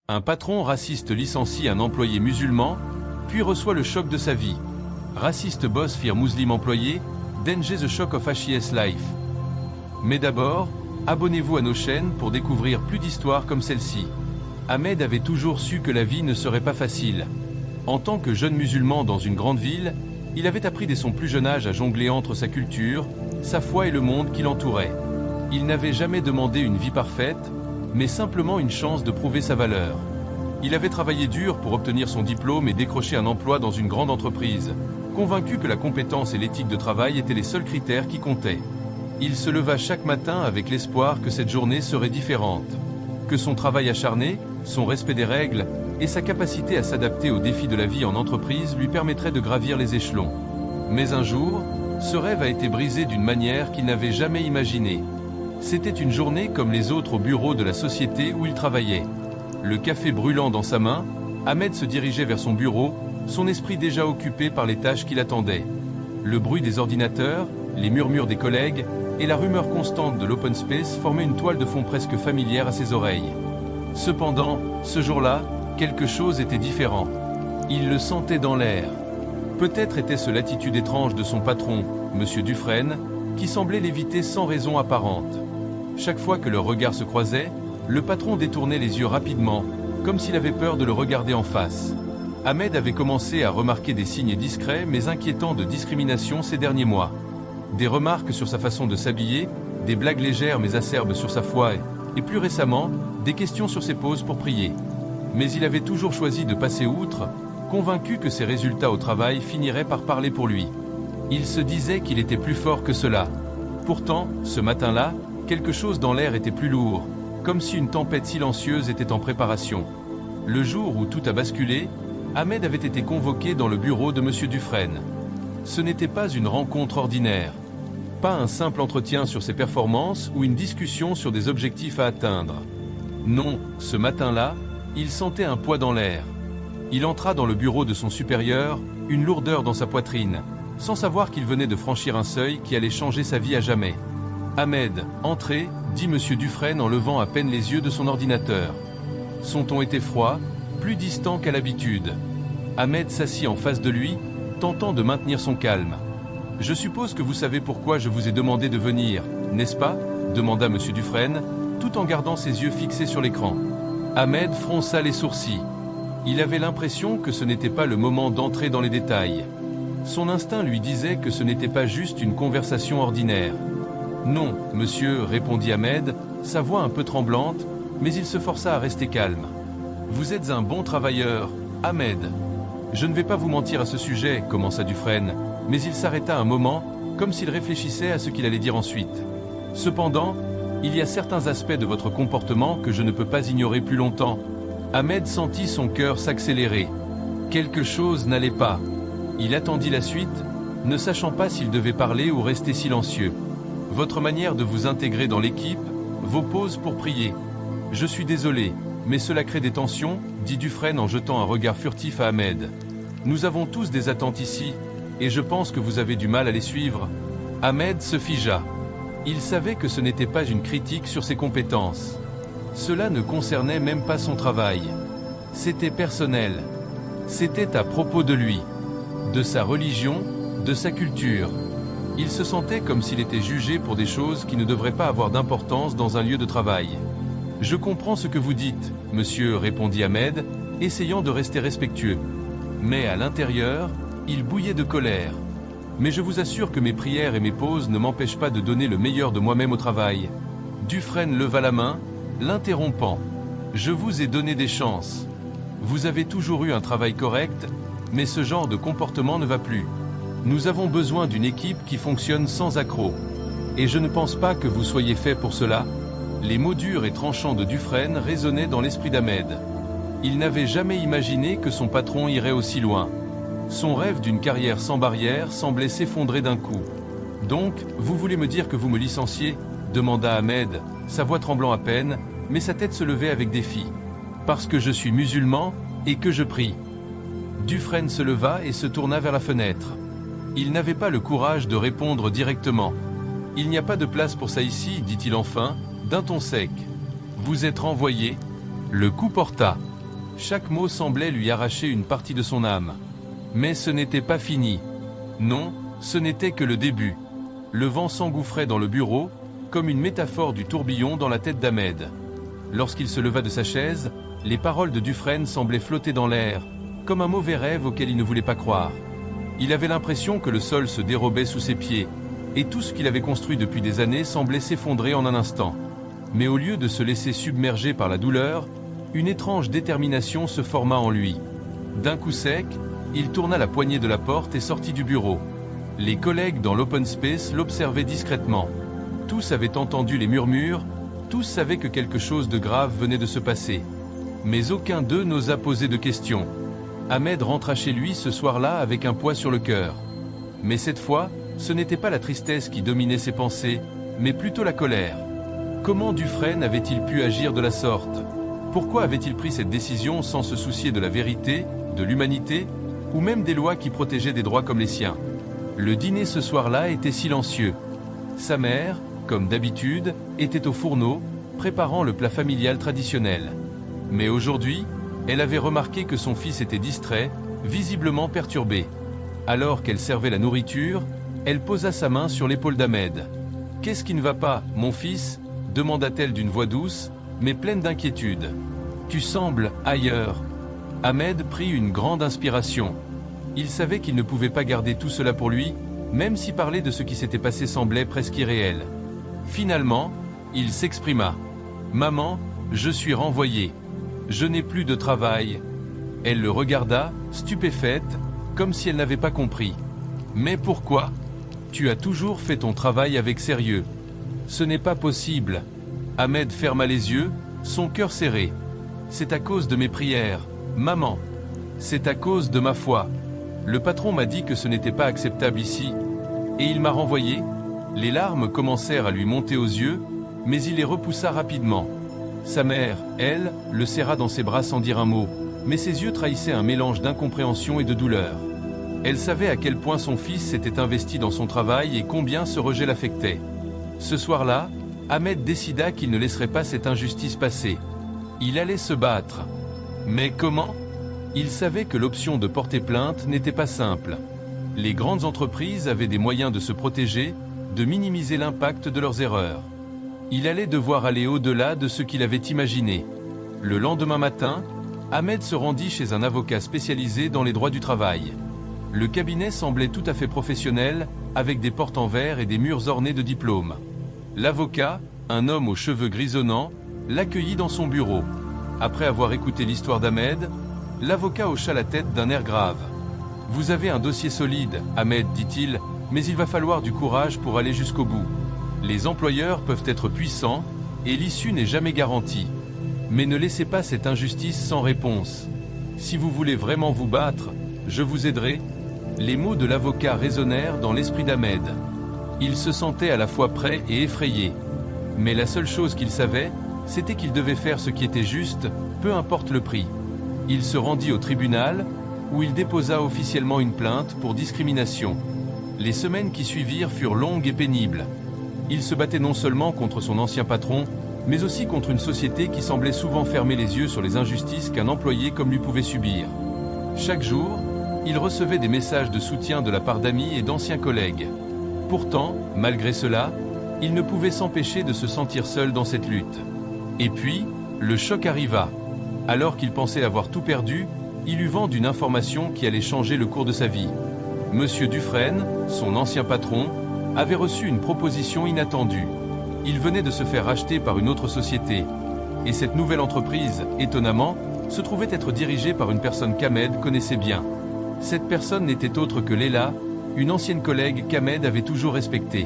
Un patron raciste licencie un employé musulman, puis reçoit le choc de sa vie. Raciste boss fire Muslim employé, danger the shock of HIS life. Mais d'abord, abonnez-vous à nos chaînes pour découvrir plus d'histoires comme celle-ci. Ahmed avait toujours su que la vie ne serait pas facile. En tant que jeune musulman dans une grande ville, il avait appris dès son plus jeune âge à jongler entre sa culture, sa foi et le monde qui l'entourait. Il n'avait jamais demandé une vie parfaite, mais simplement une chance de prouver sa valeur. Il avait travaillé dur pour obtenir son diplôme et décrocher un emploi dans une grande entreprise, convaincu que la compétence et l'éthique de travail étaient les seuls critères qui comptaient. Il se leva chaque matin avec l'espoir que cette journée serait différente, que son travail acharné, son respect des règles et sa capacité à s'adapter aux défis de la vie en entreprise lui permettraient de gravir les échelons. Mais un jour, ce rêve a été brisé d'une manière qu'il n'avait jamais imaginée. C'était une journée comme les autres au bureau de la société où il travaillait. Le café brûlant dans sa main, Ahmed se dirigeait vers son bureau, son esprit déjà occupé par les tâches qui l'attendaient. Le bruit des ordinateurs, les murmures des collègues et la rumeur constante de l'open space formaient une toile de fond presque familière à ses oreilles. Cependant, ce jour-là, quelque chose était différent. Il le sentait dans l'air. Peut-être était-ce l'attitude étrange de son patron, M. Dufresne, qui semblait l'éviter sans raison apparente. Chaque fois que leurs regards se croisaient, le patron détournait les yeux rapidement, comme s'il avait peur de le regarder en face. Ahmed avait commencé à remarquer des signes discrets mais inquiétants de discrimination ces derniers mois. Des remarques sur sa façon de s'habiller, des blagues légères mais acerbes sur sa foi et plus récemment, des questions sur ses poses pour prier. Mais il avait toujours choisi de passer outre, convaincu que ses résultats au travail finiraient par parler pour lui. Il se disait qu'il était plus fort que cela. Pourtant, ce matin-là, quelque chose dans l'air était plus lourd, comme si une tempête silencieuse était en préparation. Le jour où tout a basculé, Ahmed avait été convoqué dans le bureau de M. Dufresne. Ce n'était pas une rencontre ordinaire, pas un simple entretien sur ses performances ou une discussion sur des objectifs à atteindre. Non, ce matin-là, il sentait un poids dans l'air. Il entra dans le bureau de son supérieur, une lourdeur dans sa poitrine, sans savoir qu'il venait de franchir un seuil qui allait changer sa vie à jamais. « Ahmed, entrez », dit M. Dufresne en levant à peine les yeux de son ordinateur. Son ton était froid, plus distant qu'à l'habitude. Ahmed s'assit en face de lui, tentant de maintenir son calme. « Je suppose que vous savez pourquoi je vous ai demandé de venir, n'est-ce pas ?» demanda M. Dufresne, tout en gardant ses yeux fixés sur l'écran. Ahmed fronça les sourcils. Il avait l'impression que ce n'était pas le moment d'entrer dans les détails. Son instinct lui disait que ce n'était pas juste une conversation ordinaire. « Non, monsieur, » répondit Ahmed, sa voix un peu tremblante, mais il se força à rester calme. « Vous êtes un bon travailleur, Ahmed. » « Je ne vais pas vous mentir à ce sujet, » commença Dufresne, mais il s'arrêta un moment, comme s'il réfléchissait à ce qu'il allait dire ensuite. « Cependant, il y a certains aspects de votre comportement que je ne peux pas ignorer plus longtemps. » Ahmed sentit son cœur s'accélérer. Quelque chose n'allait pas. Il attendit la suite, ne sachant pas s'il devait parler ou rester silencieux. « Votre manière de vous intégrer dans l'équipe, vos pauses pour prier. Je suis désolé, mais cela crée des tensions, » dit Dufresne en jetant un regard furtif à Ahmed. « Nous avons tous des attentes ici, et je pense que vous avez du mal à les suivre. » Ahmed se figea. Il savait que ce n'était pas une critique sur ses compétences. Cela ne concernait même pas son travail. C'était personnel. C'était à propos de lui, de sa religion, de sa culture. Il se sentait comme s'il était jugé pour des choses qui ne devraient pas avoir d'importance dans un lieu de travail. « Je comprends ce que vous dites, monsieur, » répondit Ahmed, essayant de rester respectueux. Mais à l'intérieur, il bouillait de colère. « Mais je vous assure que mes prières et mes pauses ne m'empêchent pas de donner le meilleur de moi-même au travail. » Dufresne leva la main, l'interrompant. « Je vous ai donné des chances. Vous avez toujours eu un travail correct, mais ce genre de comportement ne va plus. Nous avons besoin d'une équipe qui fonctionne sans accroc. Et je ne pense pas que vous soyez fait pour cela. » Les mots durs et tranchants de Dufresne résonnaient dans l'esprit d'Ahmed. Il n'avait jamais imaginé que son patron irait aussi loin. Son rêve d'une carrière sans barrière semblait s'effondrer d'un coup. « Donc, vous voulez me dire que vous me licenciez ?» demanda Ahmed, sa voix tremblant à peine, mais sa tête se levait avec défi. « Parce que je suis musulman et que je prie. » Dufresne se leva et se tourna vers la fenêtre. Il n'avait pas le courage de répondre directement. « Il n'y a pas de place pour ça ici, dit-il enfin, d'un ton sec. Vous êtes renvoyé. » Le coup porta. Chaque mot semblait lui arracher une partie de son âme. Mais ce n'était pas fini. Non, ce n'était que le début. Le vent s'engouffrait dans le bureau, comme une métaphore du tourbillon dans la tête d'Ahmed. Lorsqu'il se leva de sa chaise, les paroles de Dufresne semblaient flotter dans l'air, comme un mauvais rêve auquel il ne voulait pas croire. Il avait l'impression que le sol se dérobait sous ses pieds, et tout ce qu'il avait construit depuis des années semblait s'effondrer en un instant. Mais au lieu de se laisser submerger par la douleur, une étrange détermination se forma en lui. D'un coup sec, il tourna la poignée de la porte et sortit du bureau. Les collègues dans l'open space l'observaient discrètement. Tous avaient entendu les murmures, tous savaient que quelque chose de grave venait de se passer. Mais aucun d'eux n'osa poser de questions. Ahmed rentra chez lui ce soir-là avec un poids sur le cœur. Mais cette fois, ce n'était pas la tristesse qui dominait ses pensées, mais plutôt la colère. Comment Dufresne avait-il pu agir de la sorte? Pourquoi avait-il pris cette décision sans se soucier de la vérité, de l'humanité, ou même des lois qui protégeaient des droits comme les siens? Le dîner ce soir-là était silencieux. Sa mère, comme d'habitude, était au fourneau, préparant le plat familial traditionnel. Mais aujourd'hui, elle avait remarqué que son fils était distrait, visiblement perturbé. Alors qu'elle servait la nourriture, elle posa sa main sur l'épaule d'Ahmed. « Qu'est-ce qui ne va pas, mon fils ?» demanda-t-elle d'une voix douce, mais pleine d'inquiétude. « Tu sembles ailleurs. » Ahmed prit une grande inspiration. Il savait qu'il ne pouvait pas garder tout cela pour lui, même si parler de ce qui s'était passé semblait presque irréel. Finalement, il s'exprima. « Maman, je suis renvoyé. Je n'ai plus de travail. » Elle le regarda, stupéfaite, comme si elle n'avait pas compris. « Mais pourquoi ? Tu as toujours fait ton travail avec sérieux. » « Ce n'est pas possible. » Ahmed ferma les yeux, son cœur serré. « C'est à cause de mes prières, maman. C'est à cause de ma foi. Le patron m'a dit que ce n'était pas acceptable ici. Et il m'a renvoyé. » Les larmes commencèrent à lui monter aux yeux, mais il les repoussa rapidement. Sa mère, elle, le serra dans ses bras sans dire un mot, mais ses yeux trahissaient un mélange d'incompréhension et de douleur. Elle savait à quel point son fils s'était investi dans son travail et combien ce rejet l'affectait. Ce soir-là, Ahmed décida qu'il ne laisserait pas cette injustice passer. Il allait se battre. Mais comment? Il savait que l'option de porter plainte n'était pas simple. Les grandes entreprises avaient des moyens de se protéger, de minimiser l'impact de leurs erreurs. Il allait devoir aller au-delà de ce qu'il avait imaginé. Le lendemain matin, Ahmed se rendit chez un avocat spécialisé dans les droits du travail. Le cabinet semblait tout à fait professionnel, avec des portes en verre et des murs ornés de diplômes. L'avocat, un homme aux cheveux grisonnants, l'accueillit dans son bureau. Après avoir écouté l'histoire d'Ahmed, l'avocat hocha la tête d'un air grave. « Vous avez un dossier solide, Ahmed, dit-il, mais il va falloir du courage pour aller jusqu'au bout. Les employeurs peuvent être puissants, et l'issue n'est jamais garantie. Mais ne laissez pas cette injustice sans réponse. Si vous voulez vraiment vous battre, je vous aiderai. » Les mots de l'avocat résonnèrent dans l'esprit d'Ahmed. Il se sentait à la fois prêt et effrayé. Mais la seule chose qu'il savait, c'était qu'il devait faire ce qui était juste, peu importe le prix. Il se rendit au tribunal, où il déposa officiellement une plainte pour discrimination. Les semaines qui suivirent furent longues et pénibles. Il se battait non seulement contre son ancien patron, mais aussi contre une société qui semblait souvent fermer les yeux sur les injustices qu'un employé comme lui pouvait subir. Chaque jour, il recevait des messages de soutien de la part d'amis et d'anciens collègues. Pourtant, malgré cela, il ne pouvait s'empêcher de se sentir seul dans cette lutte. Et puis, le choc arriva. Alors qu'il pensait avoir tout perdu, il eut vent d'une information qui allait changer le cours de sa vie. Monsieur Dufresne, son ancien patron, avait reçu une proposition inattendue. Il venait de se faire racheter par une autre société. Et cette nouvelle entreprise, étonnamment, se trouvait être dirigée par une personne qu'Ahmed connaissait bien. Cette personne n'était autre que Léla, une ancienne collègue qu'Ahmed avait toujours respectée.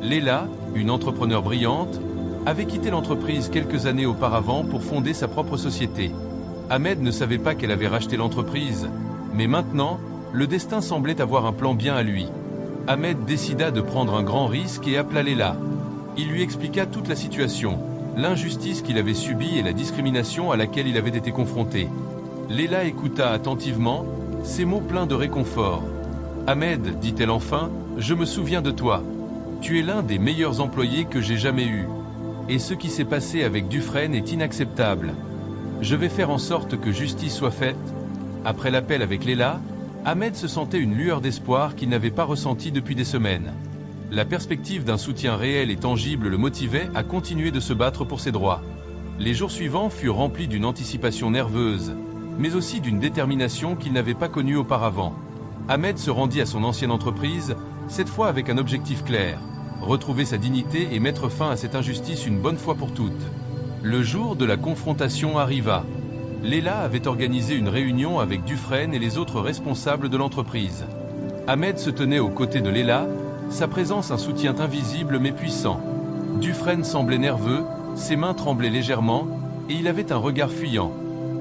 Léla, une entrepreneure brillante, avait quitté l'entreprise quelques années auparavant pour fonder sa propre société. Ahmed ne savait pas qu'elle avait racheté l'entreprise, mais maintenant, le destin semblait avoir un plan bien à lui. Ahmed décida de prendre un grand risque et appela Léla. Il lui expliqua toute la situation, l'injustice qu'il avait subie et la discrimination à laquelle il avait été confronté. Léla écouta attentivement, ses mots pleins de réconfort. « Ahmed, dit-elle enfin, je me souviens de toi. Tu es l'un des meilleurs employés que j'ai jamais eus. Et ce qui s'est passé avec Dufresne est inacceptable. Je vais faire en sorte que justice soit faite. Après l'appel avec Léla, Ahmed se sentait une lueur d'espoir qu'il n'avait pas ressentie depuis des semaines. La perspective d'un soutien réel et tangible le motivait à continuer de se battre pour ses droits. Les jours suivants furent remplis d'une anticipation nerveuse, mais aussi d'une détermination qu'il n'avait pas connue auparavant. Ahmed se rendit à son ancienne entreprise, cette fois avec un objectif clair: retrouver sa dignité et mettre fin à cette injustice une bonne fois pour toutes. Le jour de la confrontation arriva. Léla avait organisé une réunion avec Dufresne et les autres responsables de l'entreprise. Ahmed se tenait aux côtés de Léla, sa présence un soutien invisible mais puissant. Dufresne semblait nerveux, ses mains tremblaient légèrement, et il avait un regard fuyant.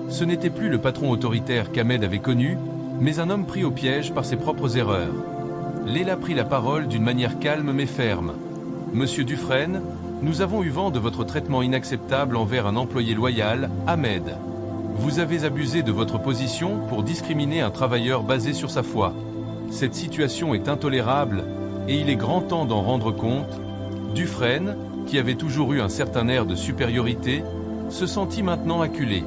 Ce n'était plus le patron autoritaire qu'Ahmed avait connu, mais un homme pris au piège par ses propres erreurs. Léla prit la parole d'une manière calme mais ferme. « Monsieur Dufresne, nous avons eu vent de votre traitement inacceptable envers un employé loyal, Ahmed. Vous avez abusé de votre position pour discriminer un travailleur basé sur sa foi. Cette situation est intolérable et il est grand temps d'en rendre compte. » Dufresne, qui avait toujours eu un certain air de supériorité, se sentit maintenant acculé.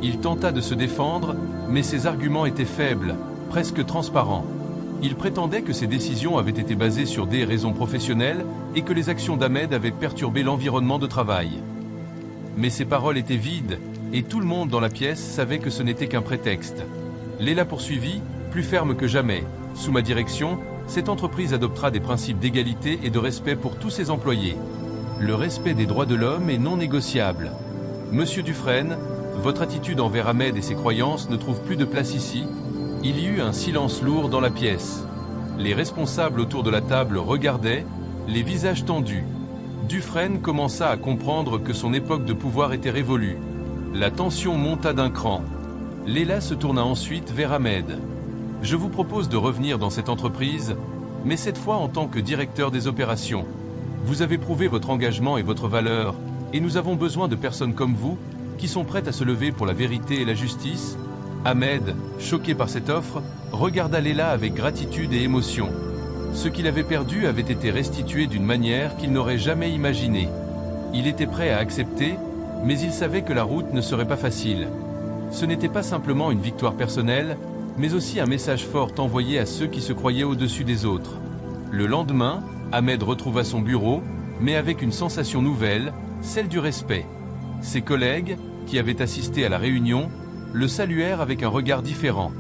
Il tenta de se défendre, mais ses arguments étaient faibles, presque transparents. Il prétendait que ses décisions avaient été basées sur des raisons professionnelles et que les actions d'Ahmed avaient perturbé l'environnement de travail. Mais ses paroles étaient vides, et tout le monde dans la pièce savait que ce n'était qu'un prétexte. Léla poursuivit, plus ferme que jamais: « Sous ma direction, cette entreprise adoptera des principes d'égalité et de respect pour tous ses employés. Le respect des droits de l'homme est non négociable. Monsieur Dufresne, votre attitude envers Ahmed et ses croyances ne trouve plus de place ici. » Il y eut un silence lourd dans la pièce. Les responsables autour de la table regardaient, les visages tendus. Dufresne commença à comprendre que son époque de pouvoir était révolue. La tension monta d'un cran. Léla se tourna ensuite vers Ahmed. « Je vous propose de revenir dans cette entreprise, mais cette fois en tant que directeur des opérations. Vous avez prouvé votre engagement et votre valeur, et nous avons besoin de personnes comme vous, qui sont prêtes à se lever pour la vérité et la justice. » Ahmed, choqué par cette offre, regarda Léla avec gratitude et émotion. Ce qu'il avait perdu avait été restitué d'une manière qu'il n'aurait jamais imaginée. Il était prêt à accepter, mais il savait que la route ne serait pas facile. Ce n'était pas simplement une victoire personnelle, mais aussi un message fort envoyé à ceux qui se croyaient au-dessus des autres. Le lendemain, Ahmed retrouva son bureau, mais avec une sensation nouvelle, celle du respect. Ses collègues, qui avaient assisté à la réunion, le saluèrent avec un regard différent.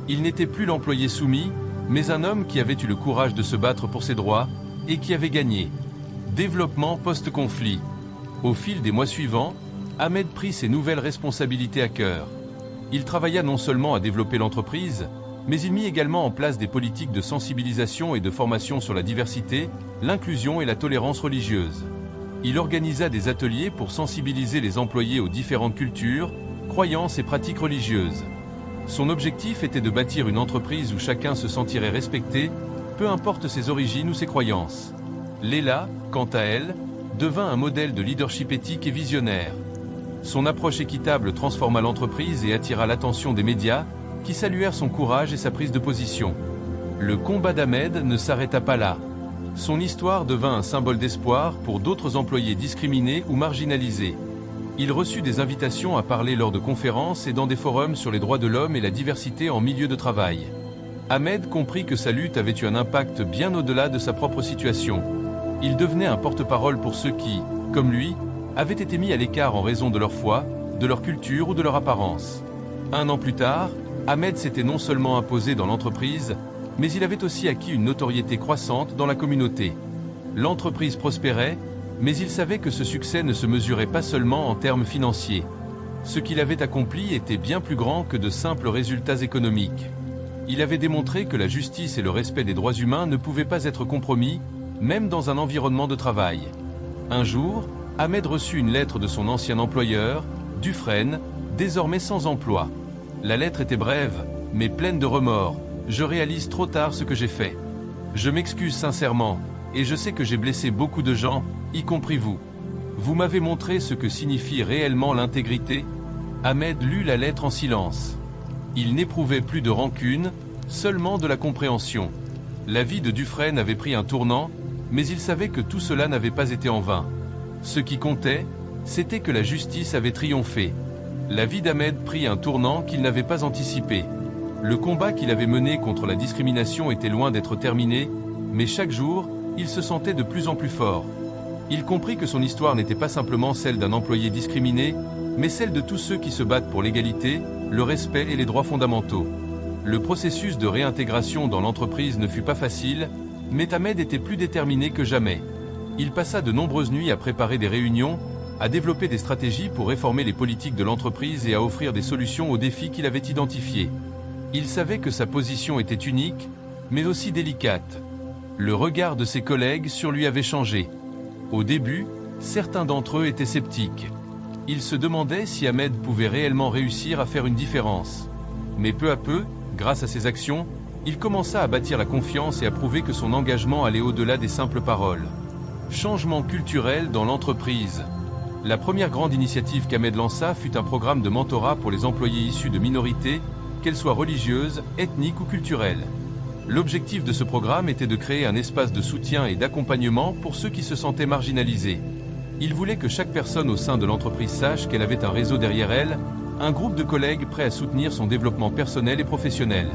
Il n'était plus l'employé soumis, mais un homme qui avait eu le courage de se battre pour ses droits et qui avait gagné. Développement post-conflit. Au fil des mois suivants, Ahmed prit ses nouvelles responsabilités à cœur. Il travailla non seulement à développer l'entreprise, mais il mit également en place des politiques de sensibilisation et de formation sur la diversité, l'inclusion et la tolérance religieuse. Il organisa des ateliers pour sensibiliser les employés aux différentes cultures, croyances et pratiques religieuses. Son objectif était de bâtir une entreprise où chacun se sentirait respecté, peu importe ses origines ou ses croyances. Léla, quant à elle, devint un modèle de leadership éthique et visionnaire. Son approche équitable transforma l'entreprise et attira l'attention des médias, qui saluèrent son courage et sa prise de position. Le combat d'Ahmed ne s'arrêta pas là. Son histoire devint un symbole d'espoir pour d'autres employés discriminés ou marginalisés. Il reçut des invitations à parler lors de conférences et dans des forums sur les droits de l'homme et la diversité en milieu de travail. Ahmed comprit que sa lutte avait eu un impact bien au-delà de sa propre situation. Il devenait un porte-parole pour ceux qui, comme lui, avaient été mis à l'écart en raison de leur foi, de leur culture ou de leur apparence. 1 an plus tard, Ahmed s'était non seulement imposé dans l'entreprise, mais il avait aussi acquis une notoriété croissante dans la communauté. L'entreprise prospérait, mais il savait que ce succès ne se mesurait pas seulement en termes financiers. Ce qu'il avait accompli était bien plus grand que de simples résultats économiques. Il avait démontré que la justice et le respect des droits humains ne pouvaient pas être compromis, même dans un environnement de travail. Un jour, Ahmed reçut une lettre de son ancien employeur, Dufresne, désormais sans emploi. La lettre était brève, mais pleine de remords. « Je réalise trop tard ce que j'ai fait. Je m'excuse sincèrement, et je sais que j'ai blessé beaucoup de gens, y compris vous. Vous m'avez montré ce que signifie réellement l'intégrité. » Ahmed lut la lettre en silence. Il n'éprouvait plus de rancune, seulement de la compréhension. La vie de Dufresne avait pris un tournant, mais il savait que tout cela n'avait pas été en vain. Ce qui comptait, c'était que la justice avait triomphé. La vie d'Ahmed prit un tournant qu'il n'avait pas anticipé. Le combat qu'il avait mené contre la discrimination était loin d'être terminé, mais chaque jour, il se sentait de plus en plus fort. Il comprit que son histoire n'était pas simplement celle d'un employé discriminé, mais celle de tous ceux qui se battent pour l'égalité, le respect et les droits fondamentaux. Le processus de réintégration dans l'entreprise ne fut pas facile, mais Ahmed était plus déterminé que jamais. Il passa de nombreuses nuits à préparer des réunions, à développer des stratégies pour réformer les politiques de l'entreprise et à offrir des solutions aux défis qu'il avait identifiés. Il savait que sa position était unique, mais aussi délicate. Le regard de ses collègues sur lui avait changé. Au début, certains d'entre eux étaient sceptiques. Ils se demandaient si Ahmed pouvait réellement réussir à faire une différence. Mais peu à peu, grâce à ses actions, il commença à bâtir la confiance et à prouver que son engagement allait au-delà des simples paroles. Changement culturel dans l'entreprise. La première grande initiative qu'Ahmed lança fut un programme de mentorat pour les employés issus de minorités, qu'elles soient religieuses, ethniques ou culturelles. L'objectif de ce programme était de créer un espace de soutien et d'accompagnement pour ceux qui se sentaient marginalisés. Il voulait que chaque personne au sein de l'entreprise sache qu'elle avait un réseau derrière elle, un groupe de collègues prêts à soutenir son développement personnel et professionnel.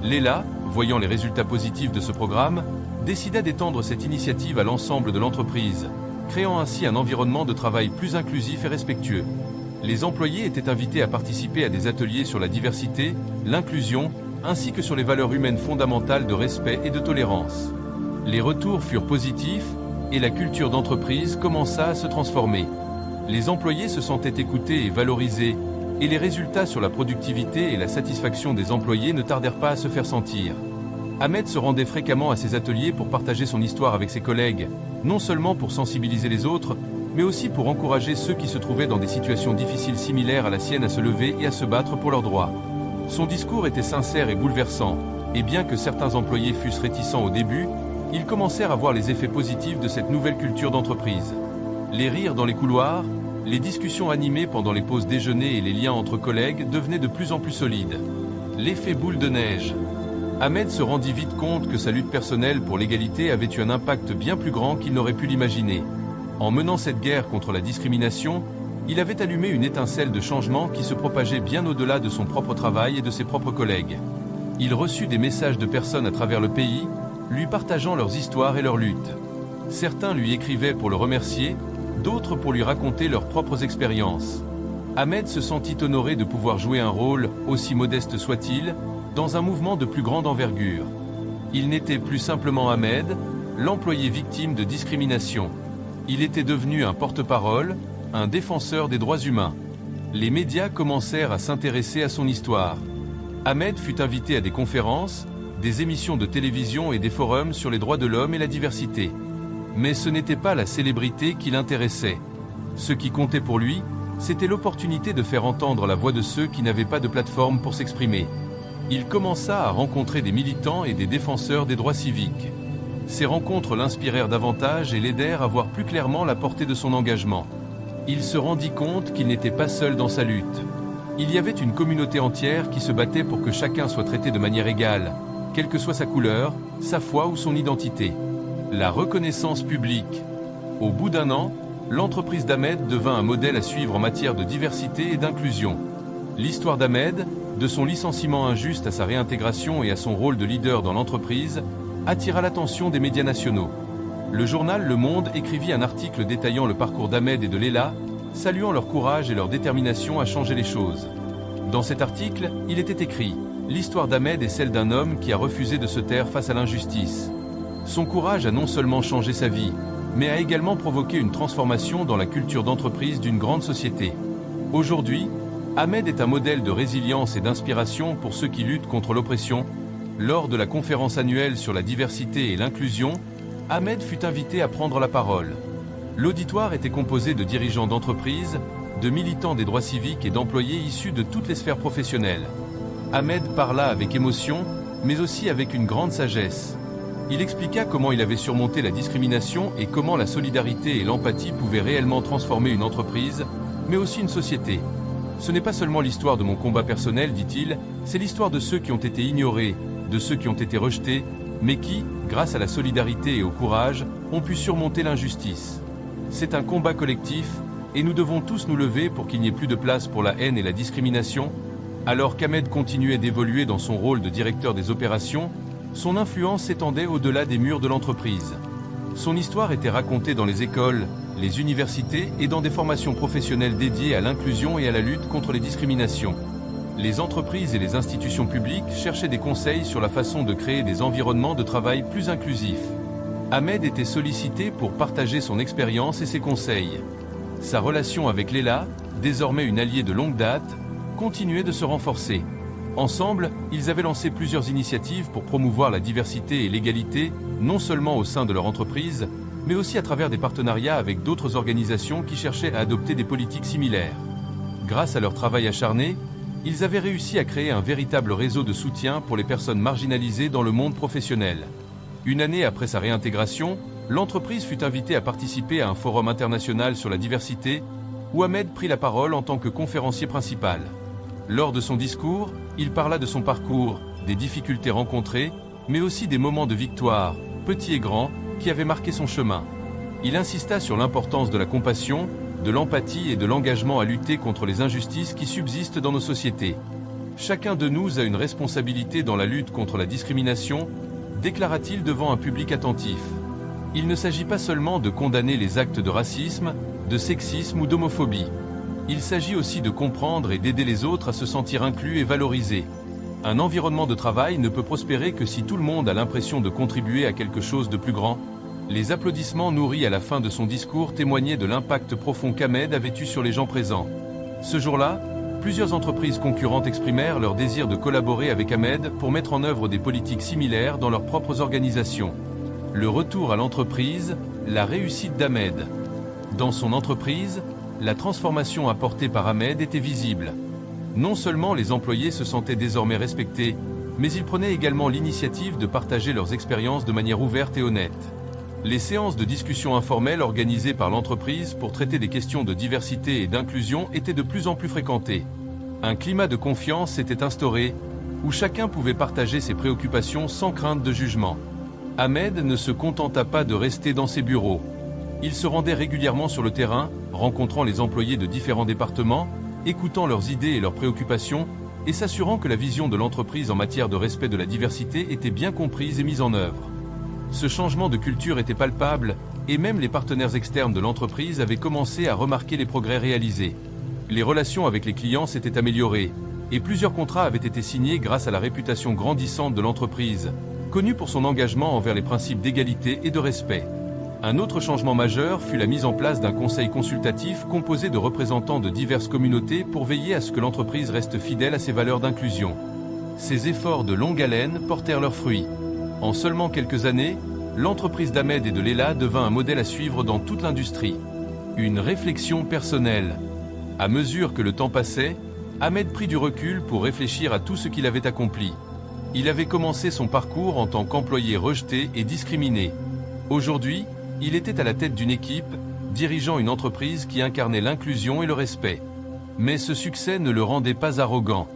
Léla, voyant les résultats positifs de ce programme, décida d'étendre cette initiative à l'ensemble de l'entreprise, créant ainsi un environnement de travail plus inclusif et respectueux. Les employés étaient invités à participer à des ateliers sur la diversité, l'inclusion, ainsi que sur les valeurs humaines fondamentales de respect et de tolérance. Les retours furent positifs, et la culture d'entreprise commença à se transformer. Les employés se sentaient écoutés et valorisés, et les résultats sur la productivité et la satisfaction des employés ne tardèrent pas à se faire sentir. Ahmed se rendait fréquemment à ces ateliers pour partager son histoire avec ses collègues, non seulement pour sensibiliser les autres, mais aussi pour encourager ceux qui se trouvaient dans des situations difficiles similaires à la sienne à se lever et à se battre pour leurs droits. Son discours était sincère et bouleversant, et bien que certains employés fussent réticents au début, ils commencèrent à voir les effets positifs de cette nouvelle culture d'entreprise. Les rires dans les couloirs, les discussions animées pendant les pauses déjeuner et les liens entre collègues devenaient de plus en plus solides. L'effet boule de neige. Ahmed se rendit vite compte que sa lutte personnelle pour l'égalité avait eu un impact bien plus grand qu'il n'aurait pu l'imaginer. En menant cette guerre contre la discrimination, il avait allumé une étincelle de changement qui se propageait bien au-delà de son propre travail et de ses propres collègues. Il reçut des messages de personnes à travers le pays, lui partageant leurs histoires et leurs luttes. Certains lui écrivaient pour le remercier, d'autres pour lui raconter leurs propres expériences. Ahmed se sentit honoré de pouvoir jouer un rôle, aussi modeste soit-il, dans un mouvement de plus grande envergure. Il n'était plus simplement Ahmed, l'employé victime de discrimination. Il était devenu un porte-parole, un défenseur des droits humains. Les médias commencèrent à s'intéresser à son histoire. Ahmed fut invité à des conférences, des émissions de télévision et des forums sur les droits de l'homme et la diversité. Mais ce n'était pas la célébrité qui l'intéressait. Ce qui comptait pour lui, c'était l'opportunité de faire entendre la voix de ceux qui n'avaient pas de plateforme pour s'exprimer. Il commença à rencontrer des militants et des défenseurs des droits civiques. Ces rencontres l'inspirèrent davantage et l'aidèrent à voir plus clairement la portée de son engagement. Il se rendit compte qu'il n'était pas seul dans sa lutte. Il y avait une communauté entière qui se battait pour que chacun soit traité de manière égale, quelle que soit sa couleur, sa foi ou son identité. La reconnaissance publique. Au bout d'un an, l'entreprise d'Ahmed devint un modèle à suivre en matière de diversité et d'inclusion. L'histoire d'Ahmed, de son licenciement injuste à sa réintégration et à son rôle de leader dans l'entreprise, attira l'attention des médias nationaux. Le journal Le Monde écrivit un article détaillant le parcours d'Ahmed et de Léla, saluant leur courage et leur détermination à changer les choses. Dans cet article, il était écrit « L'histoire d'Ahmed est celle d'un homme qui a refusé de se taire face à l'injustice. Son courage a non seulement changé sa vie, mais a également provoqué une transformation dans la culture d'entreprise d'une grande société. Aujourd'hui, Ahmed est un modèle de résilience et d'inspiration pour ceux qui luttent contre l'oppression. Lors de la conférence annuelle sur la diversité et l'inclusion, Ahmed fut invité à prendre la parole. L'auditoire était composé de dirigeants d'entreprises, de militants des droits civiques et d'employés issus de toutes les sphères professionnelles. Ahmed parla avec émotion, mais aussi avec une grande sagesse. Il expliqua comment il avait surmonté la discrimination et comment la solidarité et l'empathie pouvaient réellement transformer une entreprise, mais aussi une société. Ce n'est pas seulement l'histoire de mon combat personnel, dit-il, c'est l'histoire de ceux qui ont été ignorés, de ceux qui ont été rejetés, mais qui, grâce à la solidarité et au courage, ont pu surmonter l'injustice. C'est un combat collectif, et nous devons tous nous lever pour qu'il n'y ait plus de place pour la haine et la discrimination. Alors qu'Ahmed continuait d'évoluer dans son rôle de directeur des opérations, son influence s'étendait au-delà des murs de l'entreprise. Son histoire était racontée dans les écoles, les universités et dans des formations professionnelles dédiées à l'inclusion et à la lutte contre les discriminations. Les entreprises et les institutions publiques cherchaient des conseils sur la façon de créer des environnements de travail plus inclusifs. Ahmed était sollicité pour partager son expérience et ses conseils. Sa relation avec Leila, désormais une alliée de longue date, continuait de se renforcer. Ensemble, ils avaient lancé plusieurs initiatives pour promouvoir la diversité et l'égalité, non seulement au sein de leur entreprise, mais aussi à travers des partenariats avec d'autres organisations qui cherchaient à adopter des politiques similaires. Grâce à leur travail acharné, ils avaient réussi à créer un véritable réseau de soutien pour les personnes marginalisées dans le monde professionnel. Une année après sa réintégration, l'entreprise fut invitée à participer à un forum international sur la diversité, où Ahmed prit la parole en tant que conférencier principal. Lors de son discours, il parla de son parcours, des difficultés rencontrées, mais aussi des moments de victoire, petits et grands, qui avaient marqué son chemin. Il insista sur l'importance de la compassion, de l'empathie et de l'engagement à lutter contre les injustices qui subsistent dans nos sociétés. Chacun de nous a une responsabilité dans la lutte contre la discrimination, déclara-t-il devant un public attentif. Il ne s'agit pas seulement de condamner les actes de racisme, de sexisme ou d'homophobie. Il s'agit aussi de comprendre et d'aider les autres à se sentir inclus et valorisés. Un environnement de travail ne peut prospérer que si tout le monde a l'impression de contribuer à quelque chose de plus grand. Les applaudissements nourris à la fin de son discours témoignaient de l'impact profond qu'Ahmed avait eu sur les gens présents. Ce jour-là, plusieurs entreprises concurrentes exprimèrent leur désir de collaborer avec Ahmed pour mettre en œuvre des politiques similaires dans leurs propres organisations. Le retour à l'entreprise, la réussite d'Ahmed. Dans son entreprise, la transformation apportée par Ahmed était visible. Non seulement les employés se sentaient désormais respectés, mais ils prenaient également l'initiative de partager leurs expériences de manière ouverte et honnête. Les séances de discussion informelles organisées par l'entreprise pour traiter des questions de diversité et d'inclusion étaient de plus en plus fréquentées. Un climat de confiance s'était instauré, où chacun pouvait partager ses préoccupations sans crainte de jugement. Ahmed ne se contenta pas de rester dans ses bureaux. Il se rendait régulièrement sur le terrain, rencontrant les employés de différents départements, écoutant leurs idées et leurs préoccupations, et s'assurant que la vision de l'entreprise en matière de respect de la diversité était bien comprise et mise en œuvre. Ce changement de culture était palpable, et même les partenaires externes de l'entreprise avaient commencé à remarquer les progrès réalisés. Les relations avec les clients s'étaient améliorées, et plusieurs contrats avaient été signés grâce à la réputation grandissante de l'entreprise, connue pour son engagement envers les principes d'égalité et de respect. Un autre changement majeur fut la mise en place d'un conseil consultatif composé de représentants de diverses communautés pour veiller à ce que l'entreprise reste fidèle à ses valeurs d'inclusion. Ces efforts de longue haleine portèrent leurs fruits. En seulement quelques années, l'entreprise d'Ahmed et de Leila devint un modèle à suivre dans toute l'industrie. Une réflexion personnelle. À mesure que le temps passait, Ahmed prit du recul pour réfléchir à tout ce qu'il avait accompli. Il avait commencé son parcours en tant qu'employé rejeté et discriminé. Aujourd'hui, il était à la tête d'une équipe, dirigeant une entreprise qui incarnait l'inclusion et le respect. Mais ce succès ne le rendait pas arrogant.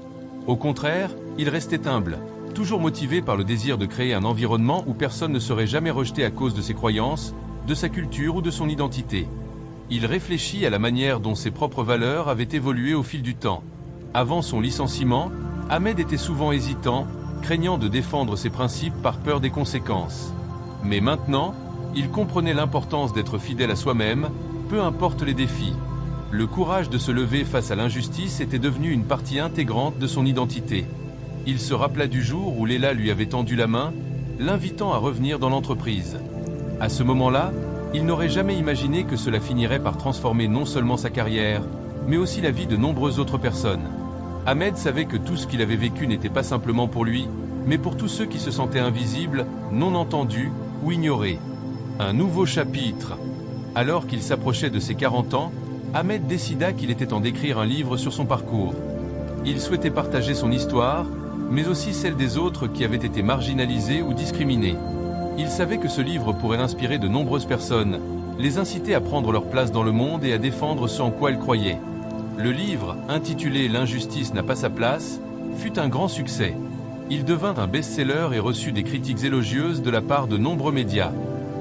Au contraire, il restait humble, toujours motivé par le désir de créer un environnement où personne ne serait jamais rejeté à cause de ses croyances, de sa culture ou de son identité. Il réfléchit à la manière dont ses propres valeurs avaient évolué au fil du temps. Avant son licenciement, Ahmed était souvent hésitant, craignant de défendre ses principes par peur des conséquences. Mais maintenant, il comprenait l'importance d'être fidèle à soi-même, peu importe les défis. Le courage de se lever face à l'injustice était devenu une partie intégrante de son identité. Il se rappela du jour où Leila lui avait tendu la main, l'invitant à revenir dans l'entreprise. À ce moment-là, il n'aurait jamais imaginé que cela finirait par transformer non seulement sa carrière, mais aussi la vie de nombreuses autres personnes. Ahmed savait que tout ce qu'il avait vécu n'était pas simplement pour lui, mais pour tous ceux qui se sentaient invisibles, non entendus ou ignorés. Un nouveau chapitre. Alors qu'il s'approchait de ses 40 ans, Ahmed décida qu'il était temps d'écrire un livre sur son parcours. Il souhaitait partager son histoire, mais aussi celle des autres qui avaient été marginalisés ou discriminés. Il savait que ce livre pourrait inspirer de nombreuses personnes, les inciter à prendre leur place dans le monde et à défendre ce en quoi elles croyaient. Le livre, intitulé « L'injustice n'a pas sa place », fut un grand succès. Il devint un best-seller et reçut des critiques élogieuses de la part de nombreux médias.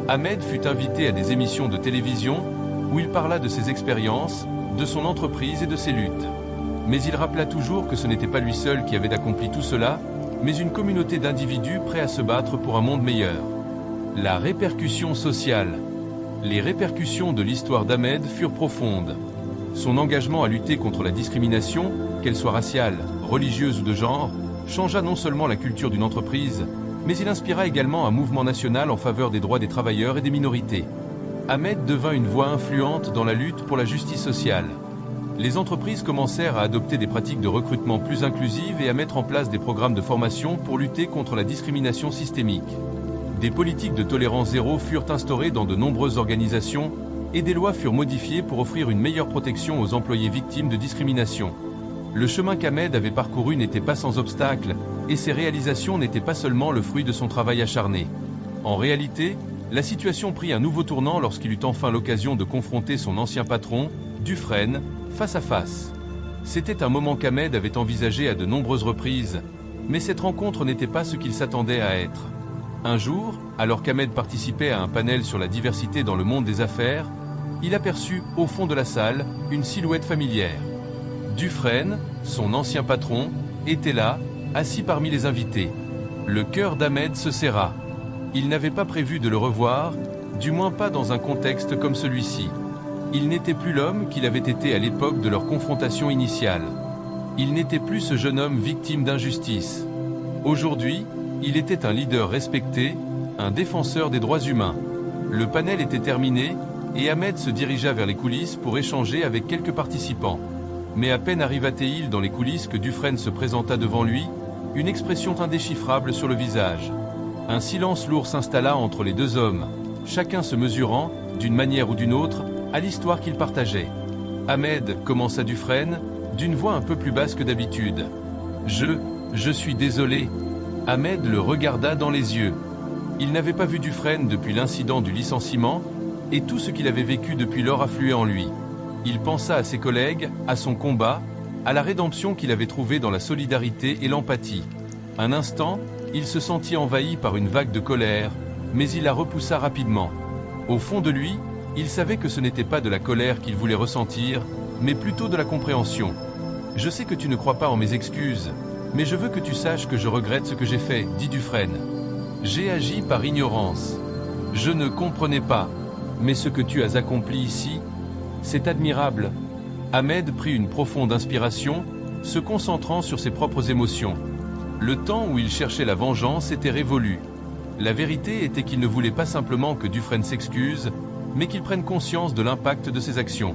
Ahmed fut invité à des émissions de télévision, où il parla de ses expériences, de son entreprise et de ses luttes. Mais il rappela toujours que ce n'était pas lui seul qui avait accompli tout cela, mais une communauté d'individus prêts à se battre pour un monde meilleur. La répercussion sociale. Les répercussions de l'histoire d'Ahmed furent profondes. Son engagement à lutter contre la discrimination, qu'elle soit raciale, religieuse ou de genre, changea non seulement la culture d'une entreprise, mais il inspira également un mouvement national en faveur des droits des travailleurs et des minorités. Ahmed devint une voix influente dans la lutte pour la justice sociale. Les entreprises commencèrent à adopter des pratiques de recrutement plus inclusives et à mettre en place des programmes de formation pour lutter contre la discrimination systémique. Des politiques de tolérance zéro furent instaurées dans de nombreuses organisations et des lois furent modifiées pour offrir une meilleure protection aux employés victimes de discrimination. Le chemin qu'Ahmed avait parcouru n'était pas sans obstacles, et ses réalisations n'étaient pas seulement le fruit de son travail acharné. En réalité, la situation prit un nouveau tournant lorsqu'il eut enfin l'occasion de confronter son ancien patron, Dufresne, face à face. C'était un moment qu'Ahmed avait envisagé à de nombreuses reprises, mais cette rencontre n'était pas ce qu'il s'attendait à être. Un jour, alors qu'Ahmed participait à un panel sur la diversité dans le monde des affaires, il aperçut, au fond de la salle, une silhouette familière. Dufresne, son ancien patron, était là, assis parmi les invités. Le cœur d'Ahmed se serra. Il n'avait pas prévu de le revoir, du moins pas dans un contexte comme celui-ci. Il n'était plus l'homme qu'il avait été à l'époque de leur confrontation initiale. Il n'était plus ce jeune homme victime d'injustice. Aujourd'hui, il était un leader respecté, un défenseur des droits humains. Le panel était terminé, et Ahmed se dirigea vers les coulisses pour échanger avec quelques participants. Mais à peine arriva-t-il dans les coulisses que Dufresne se présenta devant lui, une expression indéchiffrable sur le visage. Un silence lourd s'installa entre les deux hommes, chacun se mesurant, d'une manière ou d'une autre, à l'histoire qu'ils partageaient. Ahmed, commença Dufresne, d'une voix un peu plus basse que d'habitude. Je suis désolé. Ahmed le regarda dans les yeux. Il n'avait pas vu Dufresne depuis l'incident du licenciement, et tout ce qu'il avait vécu depuis lors affluait en lui. Il pensa à ses collègues, à son combat, à la rédemption qu'il avait trouvée dans la solidarité et l'empathie. Un instant, il se sentit envahi par une vague de colère, mais il la repoussa rapidement. Au fond de lui, il savait que ce n'était pas de la colère qu'il voulait ressentir, mais plutôt de la compréhension. « Je sais que tu ne crois pas en mes excuses, mais je veux que tu saches que je regrette ce que j'ai fait, dit Dufresne. J'ai agi par ignorance. Je ne comprenais pas, mais ce que tu as accompli ici, c'est admirable. » Ahmed prit une profonde inspiration, se concentrant sur ses propres émotions. Le temps où il cherchait la vengeance était révolu. La vérité était qu'il ne voulait pas simplement que Dufresne s'excuse, mais qu'il prenne conscience de l'impact de ses actions.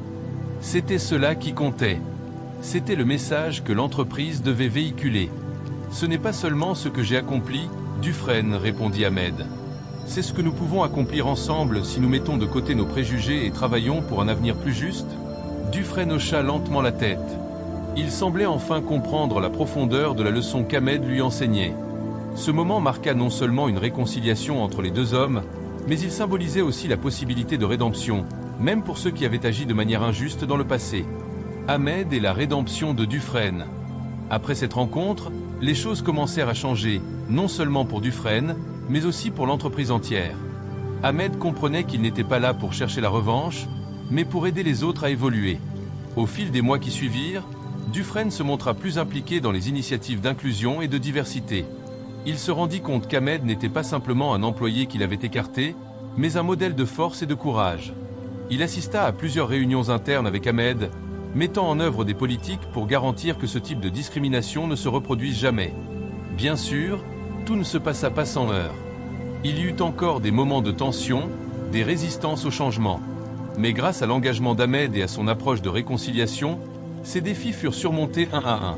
C'était cela qui comptait. C'était le message que l'entreprise devait véhiculer. « Ce n'est pas seulement ce que j'ai accompli, Dufresne, répondit Ahmed. C'est ce que nous pouvons accomplir ensemble si nous mettons de côté nos préjugés et travaillons pour un avenir plus juste ?» Dufresne hocha lentement la tête. Il semblait enfin comprendre la profondeur de la leçon qu'Ahmed lui enseignait. Ce moment marqua non seulement une réconciliation entre les deux hommes, mais il symbolisait aussi la possibilité de rédemption, même pour ceux qui avaient agi de manière injuste dans le passé. Ahmed et la rédemption de Dufresne. Après cette rencontre, les choses commencèrent à changer, non seulement pour Dufresne, mais aussi pour l'entreprise entière. Ahmed comprenait qu'il n'était pas là pour chercher la revanche, mais pour aider les autres à évoluer. Au fil des mois qui suivirent, Dufresne se montra plus impliqué dans les initiatives d'inclusion et de diversité. Il se rendit compte qu'Ahmed n'était pas simplement un employé qu'il avait écarté, mais un modèle de force et de courage. Il assista à plusieurs réunions internes avec Ahmed, mettant en œuvre des politiques pour garantir que ce type de discrimination ne se reproduise jamais. Bien sûr, tout ne se passa pas sans heurts. Il y eut encore des moments de tension, des résistances au changement. Mais grâce à l'engagement d'Ahmed et à son approche de réconciliation, ces défis furent surmontés un à un.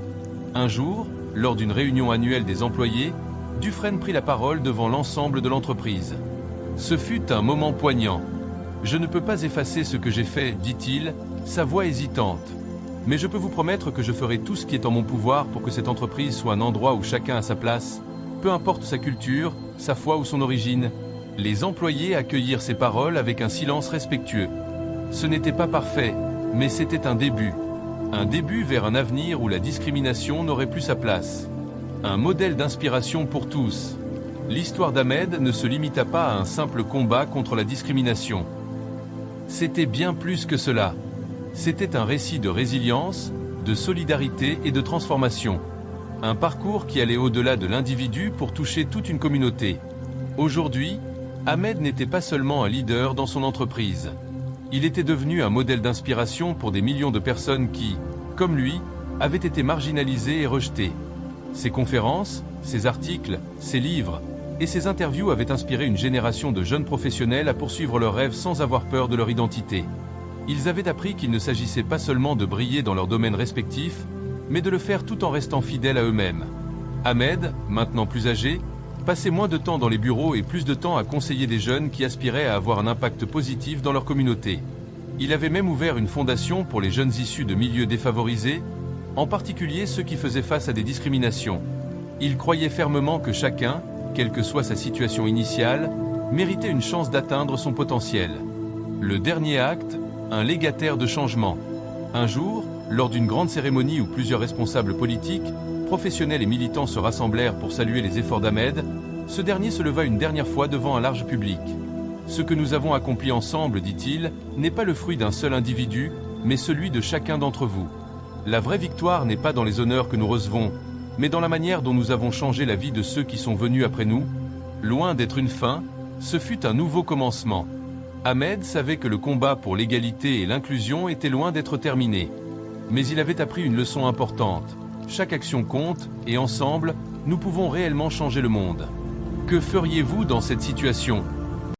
Un jour, lors d'une réunion annuelle des employés, Dufresne prit la parole devant l'ensemble de l'entreprise. Ce fut un moment poignant. « Je ne peux pas effacer ce que j'ai fait, dit-il, sa voix hésitante. Mais je peux vous promettre que je ferai tout ce qui est en mon pouvoir pour que cette entreprise soit un endroit où chacun a sa place, peu importe sa culture, sa foi ou son origine. » Les employés accueillirent ces paroles avec un silence respectueux. Ce n'était pas parfait, mais c'était un début. Un début vers un avenir où la discrimination n'aurait plus sa place. Un modèle d'inspiration pour tous. L'histoire d'Ahmed ne se limita pas à un simple combat contre la discrimination. C'était bien plus que cela. C'était un récit de résilience, de solidarité et de transformation. Un parcours qui allait au-delà de l'individu pour toucher toute une communauté. Aujourd'hui, Ahmed n'était pas seulement un leader dans son entreprise. Il était devenu un modèle d'inspiration pour des millions de personnes qui, comme lui, avaient été marginalisées et rejetées. Ses conférences, ses articles, ses livres et ses interviews avaient inspiré une génération de jeunes professionnels à poursuivre leurs rêves sans avoir peur de leur identité. Ils avaient appris qu'il ne s'agissait pas seulement de briller dans leur domaine respectif, mais de le faire tout en restant fidèles à eux-mêmes. Ahmed, maintenant plus âgé, passait moins de temps dans les bureaux et plus de temps à conseiller des jeunes qui aspiraient à avoir un impact positif dans leur communauté. Il avait même ouvert une fondation pour les jeunes issus de milieux défavorisés, en particulier ceux qui faisaient face à des discriminations. Il croyait fermement que chacun, quelle que soit sa situation initiale, méritait une chance d'atteindre son potentiel. Le dernier acte, un légataire de changement. Un jour, lors d'une grande cérémonie où plusieurs responsables politiques, professionnels et militants se rassemblèrent pour saluer les efforts d'Ahmed, ce dernier se leva une dernière fois devant un large public. « Ce que nous avons accompli ensemble, dit-il, n'est pas le fruit d'un seul individu, mais celui de chacun d'entre vous. La vraie victoire n'est pas dans les honneurs que nous recevons, mais dans la manière dont nous avons changé la vie de ceux qui sont venus après nous. Loin d'être une fin, ce fut un nouveau commencement. » Ahmed savait que le combat pour l'égalité et l'inclusion était loin d'être terminé. Mais il avait appris une leçon importante. Chaque action compte, et ensemble, nous pouvons réellement changer le monde. Que feriez-vous dans cette situation ?